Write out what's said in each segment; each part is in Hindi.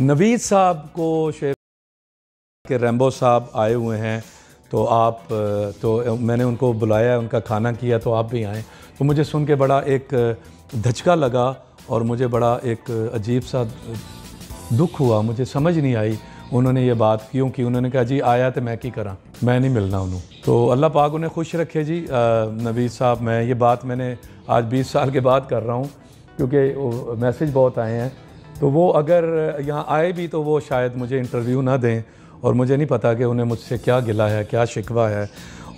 नवीद साहब को शेर के रैम्बो साहब आए हुए हैं, तो आप तो मैंने उनको बुलाया, उनका खाना किया, तो आप भी आए। तो मुझे सुन के बड़ा एक धचका लगा और मुझे बड़ा एक अजीब सा दुख हुआ। मुझे समझ नहीं आई उन्होंने ये बात क्यों की। उन्होंने कहा जी आया तो मैं की करा, मैं नहीं मिलना उन्होंने। तो अल्लाह पाक उन्हें खुश रखे जी। नवीद साहब, मैं ये बात मैंने आज 20 साल के बाद कर रहा हूँ, क्योंकि मैसेज बहुत आए हैं। तो वो अगर यहाँ आए भी तो वो शायद मुझे इंटरव्यू ना दें, और मुझे नहीं पता कि उन्हें मुझसे क्या गिला है, क्या शिकवा है।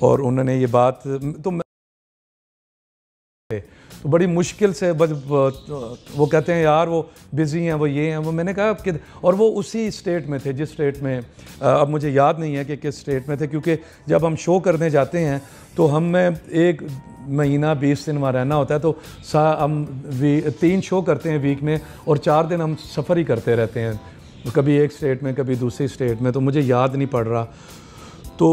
और उन्होंने ये बात तो बड़ी मुश्किल से वो कहते हैं यार वो बिज़ी हैं, वो ये हैं, वो मैंने कहा कि, और वो उसी स्टेट में थे जिस स्टेट में अब मुझे याद नहीं है कि किस स्टेट में थे, क्योंकि जब हम शो करने जाते हैं तो हमें 1 महीना 20 दिन वहाँ रहना होता है। तो हम 3 शो करते हैं वीक में, और 4 दिन हम सफ़र ही करते रहते हैं, कभी एक स्टेट में कभी दूसरी स्टेट में। तो मुझे याद नहीं पड़ रहा, तो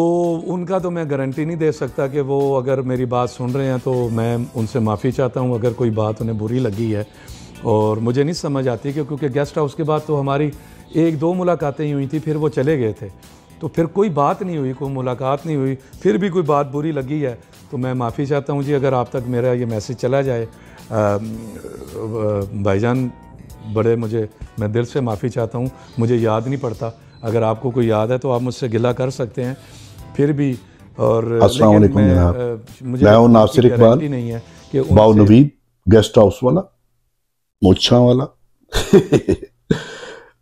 उनका तो मैं गारंटी नहीं दे सकता कि वो अगर मेरी बात सुन रहे हैं तो मैं उनसे माफ़ी चाहता हूँ अगर कोई बात उन्हें बुरी लगी है। और मुझे नहीं समझ आती कि क्योंकि गेस्ट हाउस के बाद तो हमारी 1-2 मुलाकातें ही हुई थी, फिर वो चले गए थे, तो फिर कोई बात नहीं हुई, कोई मुलाकात नहीं हुई, फिर भी कोई बात बुरी लगी है तो मैं माफ़ी चाहता हूँ जी। अगर आप तक मेरा ये मैसेज चला जाए, भाईजान बड़े मैं दिल से माफ़ी चाहता हूँ। मुझे याद नहीं पड़ता, अगर आपको कोई याद है तो आप मुझसे गिला कर सकते हैं फिर भी। और अस्सलाम वालेकुम जनाब, मैं हूं नासिर इकबाल, नहीं है कि बाव नवीद गेस्ट हाउस वाला, मुच्छा वाला।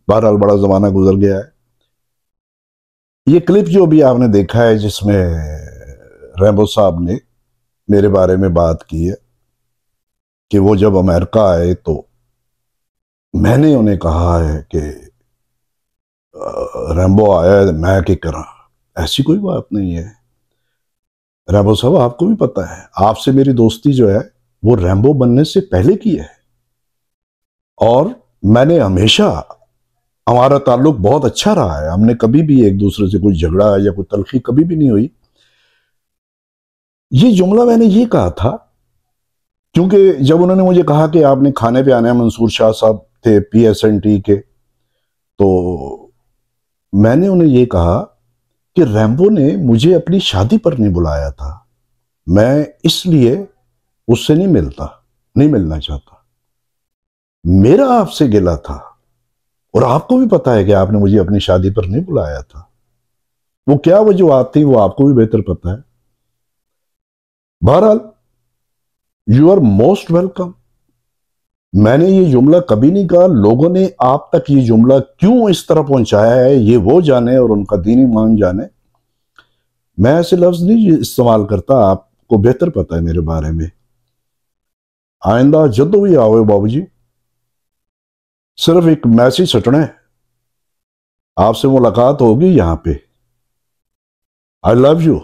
बहरहाल बड़ा ज़माना गुजर गया है। ये क्लिप जो भी आपने देखा है जिसमें रैम्बो साहब ने मेरे बारे में बात की है कि वो जब अमेरिका आए तो मैंने उन्हें कहा है कि रैम्बो आया है मैं क्या करा। ऐसी कोई बात नहीं है रैम्बो साहब, आपको भी पता है आपसे मेरी दोस्ती जो है वो रैम्बो बनने से पहले की है, और मैंने हमेशा, हमारा ताल्लुक बहुत अच्छा रहा है, हमने कभी भी एक दूसरे से कोई झगड़ा या कोई तलखी कभी भी नहीं हुई। ये जुमला मैंने ये कहा था क्योंकि जब उन्होंने मुझे कहा कि आपने खाने पे आना है, मंसूर शाह साहब थे PSNT के, तो मैंने उन्हें ये कहा कि रैम्बो ने मुझे अपनी शादी पर नहीं बुलाया था, मैं इसलिए उससे नहीं मिलना चाहता, मेरा आपसे गिला था, और आपको भी पता है कि आपने मुझे अपनी शादी पर नहीं बुलाया था। वो क्या वजूहत थी वो आपको भी बेहतर पता है। बहरहाल यू आर मोस्ट वेलकम। मैंने ये जुमला कभी नहीं कहा, लोगों ने आप तक ये जुमला क्यों इस तरह पहुंचाया है ये वो जाने और उनका दीन ईमान जाने। मैं ऐसे लफ्ज नहीं इस्तेमाल करता, आपको बेहतर पता है मेरे बारे में। आइंदा जदों भी आओ बाबूजी, सिर्फ एक मैसेज सटना है, आपसे मुलाकात होगी यहां पे। I love you.